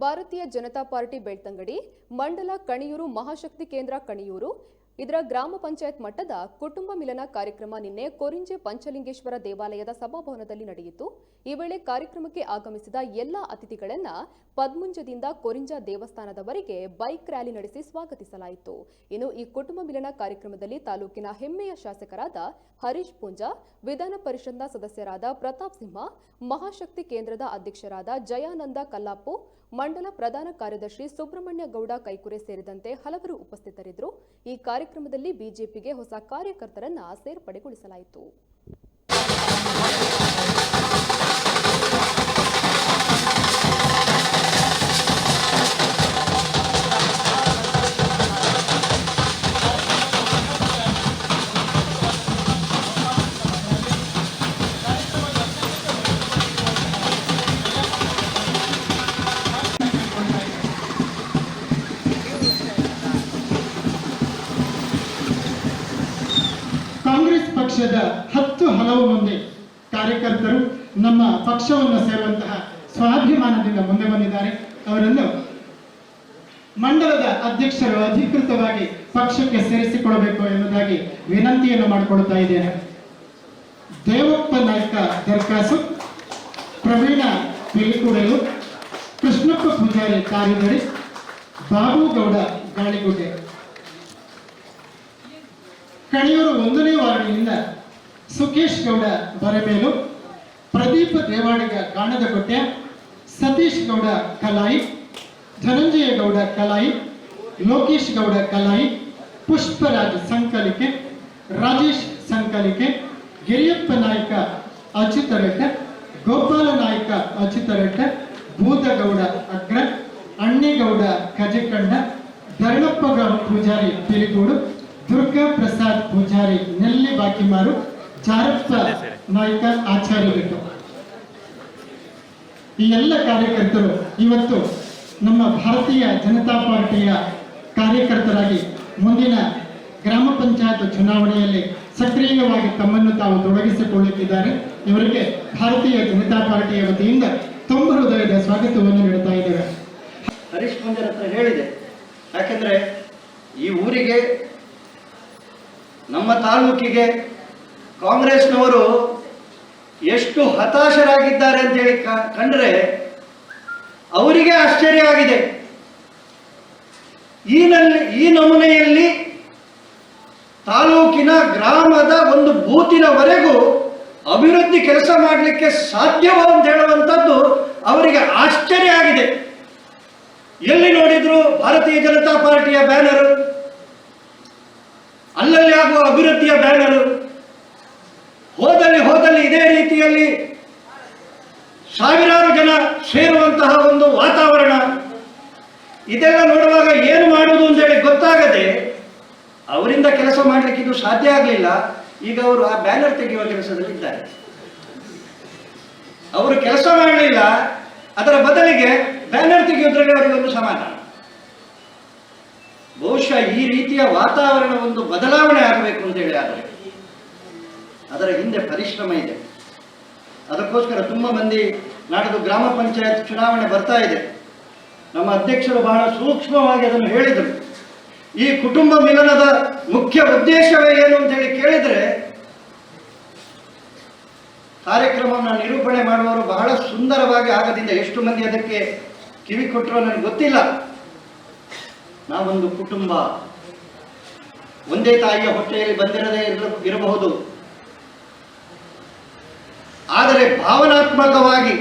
ಭಾರತೀಯ ಜನತಾ ಪಾರ್ಟಿ ಬೆಳ್ತಂಗಡಿ ಮಂಡಲ ಕಣಿಯೂರು ಮಹಾಶಕ್ತಿ ಕೇಂದ್ರ ಕಣಿಯೂರು ಇದರ ಗ್ರಾಮ ಪಂಚಾಯತ್ ಮಟ್ಟದ ಕುಟುಂಬ ಮಿಲನ ಕಾರ್ಯಕ್ರಮ ನಿನ್ನೆ ಕೊರಿಂಜೆ ಪಂಚಲಿಂಗೇಶ್ವರ ದೇವಾಲಯದ ಸಭಾಭವನದಲ್ಲಿ ನಡೆಯಿತು. ಈ ವೇಳೆ ಕಾರ್ಯಕ್ರಮಕ್ಕೆ ಆಗಮಿಸಿದ ಎಲ್ಲಾ ಅತಿಥಿಗಳನ್ನು ಪದ್ಮುಂಜದಿಂದ ಕೊರಿಂಜ ದೇವಸ್ಥಾನದವರೆಗೆ ಬೈಕ್ ರ್ಯಾಲಿ ನಡೆಸಿ ಸ್ವಾಗತಿಸಲಾಯಿತು. ಇನ್ನು ಈ ಕುಟುಂಬ ಮಿಲನ ಕಾರ್ಯಕ್ರಮದಲ್ಲಿ ತಾಲೂಕಿನ ಹೆಮ್ಮೆಯ ಶಾಸಕರಾದ ಹರೀಶ್ ಪೂಂಜಾ, ವಿಧಾನ ಪರಿಷತ್ನ ಸದಸ್ಯರಾದ ಪ್ರತಾಪ್ ಸಿಂಹ, ಮಹಾಶಕ್ತಿ ಕೇಂದ್ರದ ಅಧ್ಯಕ್ಷರಾದ ಜಯಾನಂದ ಕಲ್ಲಾಪು, ಮಂಡಲ ಪ್ರಧಾನ ಕಾರ್ಯದರ್ಶಿ ಸುಬ್ರಹ್ಮಣ್ಯ ಗೌಡ ಕೈಕುರೆ ಸೇರಿದಂತೆ ಹಲವರು ಉಪಸ್ಥಿತರಿದ್ದರು. ಈ ಕಾರ್ಯಕ್ರಮದಲ್ಲಿ ಬಿಜೆಪಿಗೆ ಹೊಸ ಕಾರ್ಯಕರ್ತರನ್ನ ಸೇರ್ಪಡೆಗೊಳಿಸಲಾಯಿತು. ಕಾಂಗ್ರೆಸ್ ಪಕ್ಷದ 10 ಹಲವು ಮಂದಿ ಕಾರ್ಯಕರ್ತರು ನಮ್ಮ ಪಕ್ಷವನ್ನು ಸೇರುವಂತಹ ಸ್ವಾಭಿಮಾನದಿಂದ ಮುಂದೆ ಬಂದಿದ್ದಾರೆ. ಅವರನ್ನು ಮಂಡಲದ ಅಧ್ಯಕ್ಷರು ಅಧಿಕೃತವಾಗಿ ಪಕ್ಷಕ್ಕೆ ಸೇರಿಸಿಕೊಳ್ಳಬೇಕು ಎನ್ನುವುದಾಗಿ ವಿನಂತಿಯನ್ನು ಮಾಡಿಕೊಳ್ತಾ ಇದ್ದೇನೆ. ದೇವಪ್ಪ ನಾಯ್ಕ ದರ್ಕಾಸು, ಪ್ರವೀಣ ಪಿಲಿಕೂಡಲು, ಕೃಷ್ಣಪ್ಪ ಪೂಜಾರಿ ತಾರಿದಡಿ, ಬಾಬುಗೌಡ ಗಾಳಿಗುಡ್ಡೆ. ಕಣಿಯೂರು 1ನೇ ವಾರ್ಡಿನಿಂದ ಸುಕೇಶ್ ಗೌಡ ಬರಮೇಲು, ಪ್ರದೀಪ ದೇವಾಡಿಗ ಗಾಣದಕೊಟ್ಟೆ, ಸತೀಶ್ ಗೌಡ ಕಲಾಯಿ, ಧನಂಜಯ ಗೌಡ ಕಲಾಯಿ, ಲೋಕೇಶ್ ಗೌಡ ಕಲಾಯಿ, ಪುಷ್ಪರಾಜ್ ಸಂಕಲಿಕೆ, ರಾಜೇಶ್ ಸಂಕಲಿಕೆ, ಗಿರಿಯಪ್ಪ ನಾಯ್ಕ ಅಚ್ಯುತರೆಡ್ಡ, ಗೋಪಾಲ ನಾಯ್ಕ ಅಚ್ಯುತರೆಡ್ಡ, ಭೂತಗೌಡ ಅಗ್ರ, ಅಣ್ಣೇಗೌಡ ಕಜೆಕಂಡ, ಧರ್ಮಪ್ಪ ಪೂಜಾರಿ ಪಿಲಿಗೂಡು, ದುರ್ಗಾ ಪ್ರಸಾದ್ ಪೂಜಾರಿ ನೆಲ್ಲಿ ಬಾಕಿಮಾರು, ಜಾರಪ್ಪ ನಾಯ್ಕ ಆಚಾರ್ಯರು. ಈ ಎಲ್ಲ ಕಾರ್ಯಕರ್ತರು ಇವತ್ತು ನಮ್ಮ ಭಾರತೀಯ ಜನತಾ ಪಾರ್ಟಿಯ ಕಾರ್ಯಕರ್ತರಾಗಿ ಮುಂದಿನ ಗ್ರಾಮ ಪಂಚಾಯತ್ ಚುನಾವಣೆಯಲ್ಲಿ ಸಕ್ರಿಯವಾಗಿ ತಮ್ಮನ್ನು ತಾವು ತೊಡಗಿಸಿಕೊಳ್ಳುತ್ತಿದ್ದಾರೆ. ಇವರಿಗೆ ಭಾರತೀಯ ಜನತಾ ಪಾರ್ಟಿಯ ವತಿಯಿಂದ ತುಂಬ ಹೃದಯದ ಸ್ವಾಗತವನ್ನು ನೀಡುತ್ತಾ ಇದ್ದೇವೆ. ಹರೀಶ್ ಪೂಂಜರ ಹತ್ರ ಹೇಳಿದೆ, ಯಾಕೆಂದ್ರೆ ಈ ಊರಿಗೆ, ನಮ್ಮ ತಾಲೂಕಿಗೆ ಕಾಂಗ್ರೆಸ್ನವರು ಎಷ್ಟು ಹತಾಶರಾಗಿದ್ದಾರೆ ಅಂತ ಹೇಳಿ ಕಂಡ್ರೆ ಅವರಿಗೆ ಆಶ್ಚರ್ಯ ಆಗಿದೆ. ಈ ನಮೂನೆಯಲ್ಲಿ ತಾಲೂಕಿನ ಗ್ರಾಮದ ಒಂದು ಬೂತಿನವರೆಗೂ ಅಭಿವೃದ್ಧಿ ಕೆಲಸ ಮಾಡಲಿಕ್ಕೆ ಸಾಧ್ಯವೋ ಅಂತ ಹೇಳುವಂಥದ್ದು ಅವರಿಗೆ ಆಶ್ಚರ್ಯ ಆಗಿದೆ. ಎಲ್ಲಿ ನೋಡಿದ್ರು ಭಾರತೀಯ ಜನತಾ ಪಾರ್ಟಿಯ ಬ್ಯಾನರ್, ಅಲ್ಲಲ್ಲಿ ಆಗುವ ಅಭಿವೃದ್ಧಿಯ ಬ್ಯಾನರು, ಹೋದಲ್ಲಿ ಇದೇ ರೀತಿಯಲ್ಲಿ ಸಾವಿರಾರು ಜನ ಸೇರುವಂತಹ ಒಂದು ವಾತಾವರಣ, ಇದೆಲ್ಲ ನೋಡುವಾಗ ಏನು ಮಾಡುವುದು ಅಂತ ಹೇಳಿ ಗೊತ್ತಾಗದೆ ಅವರಿಂದ ಕೆಲಸ ಮಾಡಲಿಕ್ಕೆ ಇದು ಸಾಧ್ಯ ಆಗಲಿಲ್ಲ. ಈಗ ಅವರು ಆ ಬ್ಯಾನರ್ ತೆಗೆಯುವ ಕೆಲಸದಲ್ಲಿ ಇದ್ದಾರೆ. ಅವರು ಕೆಲಸ ಮಾಡಲಿಲ್ಲ, ಅದರ ಬದಲಿಗೆ ಬ್ಯಾನರ್ ತೆಗೆಯುವುದರಲ್ಲಿ ಅವರಿಗೊಂದು ಸಮಾಧಾನ. ಬಹುಶಃ ಈ ರೀತಿಯ ವಾತಾವರಣ ಒಂದು ಬದಲಾವಣೆ ಆಗಬೇಕು ಅಂತ ಹೇಳಿ ಆದರೆ ಅದರ ಹಿಂದೆ ಪರಿಶ್ರಮ ಇದೆ. ಅದಕ್ಕೋಸ್ಕರ ತುಂಬ ಮಂದಿ ನಾಡಿದ್ದು ಗ್ರಾಮ ಪಂಚಾಯತ್ ಚುನಾವಣೆ ಬರ್ತಾ ಇದೆ. ನಮ್ಮ ಅಧ್ಯಕ್ಷರು ಬಹಳ ಸೂಕ್ಷ್ಮವಾಗಿ ಅದನ್ನು ಹೇಳಿದರು. ಈ ಕುಟುಂಬ ಮಿಲನದ ಮುಖ್ಯ ಉದ್ದೇಶವೇ ಏನು ಅಂತ ಹೇಳಿ ಕೇಳಿದರೆ, ಕಾರ್ಯಕ್ರಮವನ್ನು ನಿರೂಪಣೆ ಮಾಡುವವರು ಬಹಳ ಸುಂದರವಾಗಿ ಆಗದಿಂದ ಎಷ್ಟು ಮಂದಿ ಅದಕ್ಕೆ ಕಿವಿ ಕೊಟ್ಟರೋ ನನಗೆ ಗೊತ್ತಿಲ್ಲ. ನಾವೊಂದು ಕುಟುಂಬ, ಒಂದೇ ತಾಯಿಯ ಹೊಟ್ಟೆಯಲ್ಲಿ ಬಂದಿರದೇ ಇರಬಹುದು, ಆದರೆ ಭಾವನಾತ್ಮಕವಾಗಿ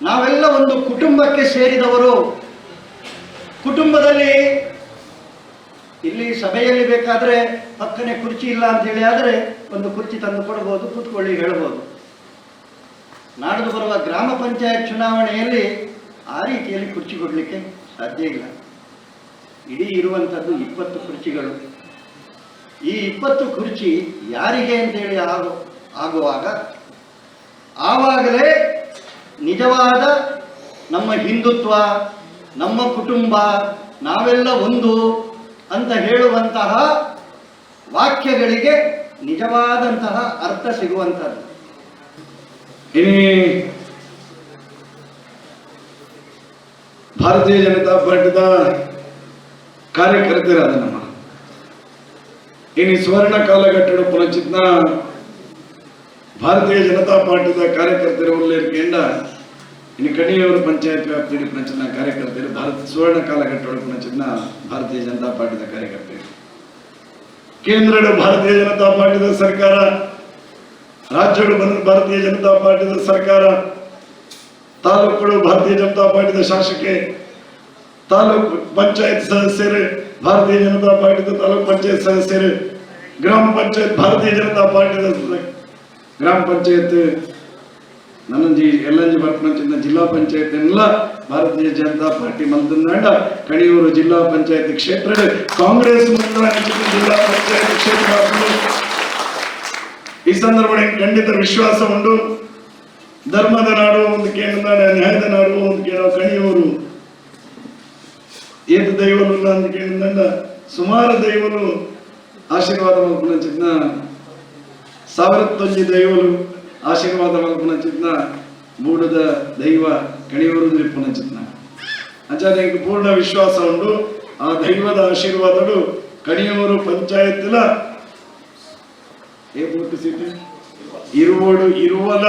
ನಾವೆಲ್ಲ ಒಂದು ಕುಟುಂಬಕ್ಕೆ ಸೇರಿದವರು. ಕುಟುಂಬದಲ್ಲಿ ಇಲ್ಲಿ ಸಭೆಯಲ್ಲಿ ಬೇಕಾದರೆ ಪಕ್ಕನೆ ಕುರ್ಚಿ ಇಲ್ಲ ಅಂತ ಹೇಳಿ ಆದರೆ ಒಂದು ಕುರ್ಚಿ ತಂದು ಕೊಡಬಹುದು, ಕೂತ್ಕೊಳ್ಳಿ ಹೇಳಬಹುದು. ನಾಡಿದ್ದು ಬರುವ ಗ್ರಾಮ ಪಂಚಾಯತ್ ಚುನಾವಣೆಯಲ್ಲಿ ಆ ರೀತಿಯಲ್ಲಿ ಕುರ್ಚಿ ಕೊಡಲಿಕ್ಕೆ ಸಾಧ್ಯ ಇಲ್ಲ. ಇಡೀ ಇರುವಂಥದ್ದು 20 ಕುರ್ಚಿಗಳು. ಈ 20 ಕುರ್ಚಿ ಯಾರಿಗೆ ಅಂತೇಳಿ ಆಗುವಾಗ ಆವಾಗಲೇ ನಿಜವಾದ ನಮ್ಮ ಹಿಂದುತ್ವ, ನಮ್ಮ ಕುಟುಂಬ, ನಾವೆಲ್ಲ ಒಂದು ಅಂತ ಹೇಳುವಂತಹ ವಾಕ್ಯಗಳಿಗೆ ನಿಜವಾದಂತಹ ಅರ್ಥ ಸಿಗುವಂಥದ್ದು. ಭಾರತೀಯ ಜನತಾ ಪಾರ್ಟಿದ ಕಾರ್ಯಕರ್ತರಾದ ನಮ್ಮ ಇನ್ನು ಸುವರ್ಣ ಕಾಲಘಟ್ಟದ ಪುನಚಿತ್ನ ಭಾರತೀಯ ಜನತಾ ಪಾರ್ಟಿದ ಕಾರ್ಯಕರ್ತರ ಉಲ್ಲೇಖೆಂಡ ಇನ್ನು ಕಣಿಯೂರು ಪಂಚಾಯತ್ ವ್ಯಾಪ್ತಿಯಲ್ಲಿ ಪುನಚಿನ ಕಾರ್ಯಕರ್ತರು ಸುವರ್ಣ ಕಾಲಘಟ್ಟದ ಪುನಚಿತ್ನ ಭಾರತೀಯ ಜನತಾ ಪಾರ್ಟಿದ ಕಾರ್ಯಕರ್ತರು ಕೇಂದ್ರದ ಭಾರತೀಯ ಜನತಾ ಪಾರ್ಟಿದ ಸರ್ಕಾರ ರಾಜ್ಯಗಳು ಬಂದ ಭಾರತೀಯ ಜನತಾ ಪಾರ್ಟಿದ ಸರ್ಕಾರ ತಾಲೂಕುಗಳು ಭಾರತೀಯ ಜನತಾ ಪಾರ್ಟಿದ ಶಾಸಕಿ ತಾಲೂಕು ಪಂಚಾಯತ್ ಸದಸ್ಯರು ಭಾರತೀಯ ಜನತಾ ಪಾರ್ಟಿದ ತಾಲೂಕು ಪಂಚಾಯತ್ ಸದಸ್ಯರು ಗ್ರಾಮ ಪಂಚಾಯತ್ ಭಾರತೀಯ ಜನತಾ ಪಾರ್ಟಿದ ಗ್ರಾಮ ಪಂಚಾಯತ್ ನನ್ನಂಜಿ ಎಲ್ಲಂಜಿ ಬರ್ಪಂಚಿನ ಜಿಲ್ಲಾ ಪಂಚಾಯತ್ ಎಲ್ಲ ಭಾರತೀಯ ಜನತಾ ಪಾರ್ಟಿ ಮಂತಂದಾಂಡ ಕಣಿಯೂರು ಜಿಲ್ಲಾ ಪಂಚಾಯತ್ ಕ್ಷೇತ್ರ ಕಾಂಗ್ರೆಸ್ ಜಿಲ್ಲಾ ಪಂಚಾಯತ್ ಕ್ಷೇತ್ರ ಈ ಸಂದರ್ಭದಲ್ಲಿ ಖಂಡಿತ ವಿಶ್ವಾಸ ಉಂಟು ಧರ್ಮದ ನಾಡು ಒಂದು ಕೇಂದ್ರ ನ್ಯಾಯದ ನಾಡು ಒಂದು ಕೇಳೋ ಕಣಿಯೂರು ಏತ ದೈವಲು ಅಂತ ಕೇಳಿದಂಡ ಸುಮಾರು ದೈವಲು ಆಶೀರ್ವಾದ ಮಲ್ಪನ ಚಿತ್ನ 1001 ದೈವಲು ಆಶೀರ್ವಾದ ಮಲ್ಪನ ಚಿತ್ನ ಬೂಡದ ದೈವ ಕಣಿಯೂರು ಪುನ ಚಿತ್ನ ಆಚಾರ್ಯ ಪೂರ್ಣ ವಿಶ್ವಾಸ ಉಂಟು ಆ ದೈವದ ಆಶೀರ್ವಾದಗಳು ಕಣಿಯೂರು ಪಂಚಾಯತ್ಲ ಇರುವಲ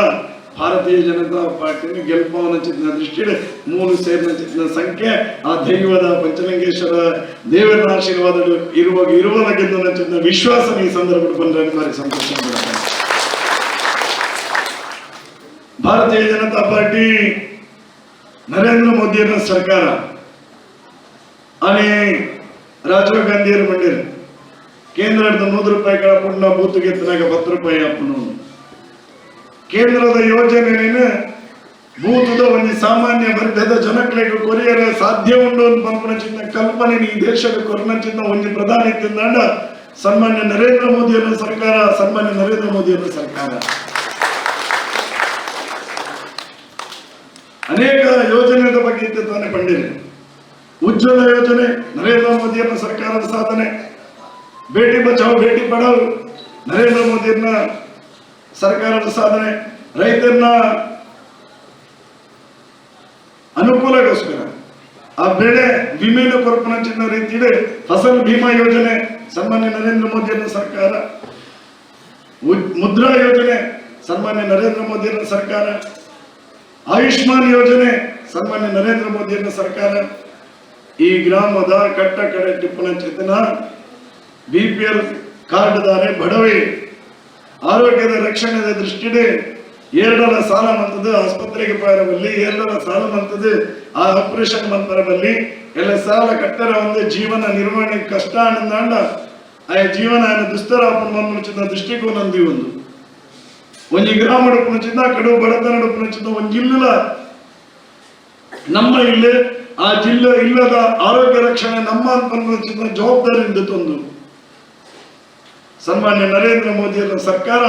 ಭಾರತೀಯ ಜನತಾ ಪಾರ್ಟಿನ ಗೆಲ್ಪವನ ಚಿತ್ನ ದೃಷ್ಟಿಯಲ್ಲಿ 3 ಸೇರಿನ ಚಿತ್ನ ಸಂಖ್ಯೆ ಆ ದೈವದ ಪಂಚಲಿಂಗೇಶ್ವರ ದೇವರ ಆಶೀರ್ವಾದಗಳು ಇರುವಲ ಗೆದ್ದ ಚಿತ್ನ ವಿಶ್ವಾಸ ಈ ಸಂದರ್ಭದಲ್ಲಿ ಬಂದ್ರೆ ಭಾರಿ ಸಂತೋಷ ಪಡುತ್ತೆ. ಭಾರತೀಯ ಜನತಾ ಪಾರ್ಟಿ ನರೇಂದ್ರ ಮೋದಿಯವರ ಸರ್ಕಾರ आणि ರಾಜೀವ್ ಗಾಂಧಿಯವರು ಮಂಡಿರು ಕೇಂದ್ರದ 100 ರೂಪಾಯಿ ಕಳಪುಣ್ಣ ಬೂತ್ಗೆ ಎತ್ತನಾಗ 10 ರೂಪಾಯಿ ಅಪ್ಪನು ಕೇಂದ್ರದ ಯೋಜನೆ ಭೂತದ ಒಂದು ಸಾಮಾನ್ಯ ವರ್ಗದ ಜನಗಳಿಗೆ ಕೊರಿಯರ ಸಾಧ್ಯ ಉಂಟು ಅಂತ ಪಂಪನ ಚಿನ್ನ ಕಲ್ಪನೆ ಈ ದೇಶದ ಕೊರೋನಾ ಚಿನ್ನ ಒಂದು ಪ್ರಧಾನಿ ತಿಂದಾಂಡ ಸನ್ಮಾನ್ಯ ನರೇಂದ್ರ ಮೋದಿಯವರ ಸರ್ಕಾರ ಅನೇಕ ಯೋಜನೆಗಳ ಬಗ್ಗೆ ತಾನೇ ಪಂಡಿರಿ ಉಜ್ವಲ ಯೋಜನೆ ನರೇಂದ್ರ ಮೋದಿಯವರ ಸರ್ಕಾರದ ಸಾಧನೆ ಬೇಟಿ ಬಚಾವ್ ಬೇಟಿ ಪಡಾವ್ ನರೇಂದ್ರ ಮೋದಿಯವರ ಸರ್ಕಾರದ ಸಾಧನೆ ರೈತರನ್ನ ಅನುಕೂಲಗೋಸ್ಕರ ಆ ಬೆಳೆ ವಿಮೆನ ಕೊರಪನ ಚಿನ್ನ ರೀತಿಯಲ್ಲಿ ಫಸಲ್ ಭೀಮಾ ಯೋಜನೆ ಸನ್ಮಾನ್ಯ ನರೇಂದ್ರ ಮೋದಿಯವರ ಸರ್ಕಾರ ಮುದ್ರಾ ಯೋಜನೆ ಸನ್ಮಾನ್ಯ ನರೇಂದ್ರ ಮೋದಿಯವರ ಸರ್ಕಾರ ಆಯುಷ್ಮಾನ್ ಯೋಜನೆ ಸನ್ಮಾನ್ಯ ನರೇಂದ್ರ ಮೋದಿಯವರ ಸರ್ಕಾರ ಈ ಗ್ರಾಮದ ಕಟ್ಟ ಕಡೆ ಟಿಪ್ಪಣ ಚಿತ್ತನ ಬಿಪಿಎಲ್ ಕಾರ್ಡ್ದಾರೆ ಬಡವಿ ಆರೋಗ್ಯದ ರಕ್ಷಣೆಯ ದೃಷ್ಟಿಯಲ್ಲಿ 2 ಸಾಲ ಮಂತದ್ದು ಆಸ್ಪತ್ರೆಗೆ ಬರಬಲ್ಲಿ 2 ಸಾಲ ಮಂತದ್ದು ಆ ಆಪರೇಷನ್ ಮಂತರಬಲ್ಲಿ ಎಲ್ಲ ಸಾಲ ಕಟ್ಟರ ಒಂದು ಜೀವನ ನಿರ್ವಹಣೆ ಕಷ್ಟ ಅನ್ನಂದಾಂಡ ಆ ಜೀವನ ದುಸ್ತರ ಮುಂಚಿನ ದೃಷ್ಟಿಕೋನ ಒಂದು ಗ್ರಾಮ ಮುಂಚಿನ ಕಡು ಬಡತನ ಮುಂಚಿನ ಒಂದು ಜಿಲ್ಲ ನಮ್ಮ ಇಲ್ಲಿ ಆ ಜಿಲ್ಲೆ ಇಲ್ಲದ ಆರೋಗ್ಯ ರಕ್ಷಣೆ ನಮ್ಮ ಮುಂಚಿನ ಜವಾಬ್ದಾರಿಯಿಂದ ತಂದು ಸನ್ಮಾನ್ಯ ನರೇಂದ್ರ ಮೋದಿಯವರ ಸರ್ಕಾರ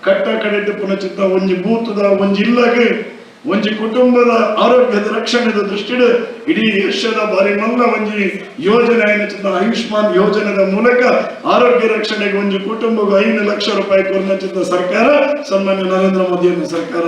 ಕಟ್ಟ ಕಡೆಟ್ಟು ಪುನಚಿತ್ತ ಒಂಜಿ ಬೂತದ ಒಂಜಿ ಇಲ್ಲಗೆ ಒಂಜಿ ಕುಟುಂಬದ ಆರೋಗ್ಯದ ರಕ್ಷಣೆದ ದೃಷ್ಟಿಡ್ ಇಡೀ ದೇಶದ ಬಾರಿ ಮಲ್ಲ ಒಂಜಿ ಯೋಜನೆ ಆಯುಷ್ಮಾನ್ ಯೋಜನೆದ ಮೂಲಕ ಆರೋಗ್ಯ ರಕ್ಷಣೆಗೆ ಒಂಜಿ ಕುಟುಂಬಕ್ಕೆ 5 ಲಕ್ಷ ರೂಪಾಯಿ ಕೊರ್ನಚಿತ್ತ ಸರ್ಕಾರ ಸನ್ಮಾನ್ಯ ನರೇಂದ್ರ ಮೋದಿಯವರ ಸರ್ಕಾರ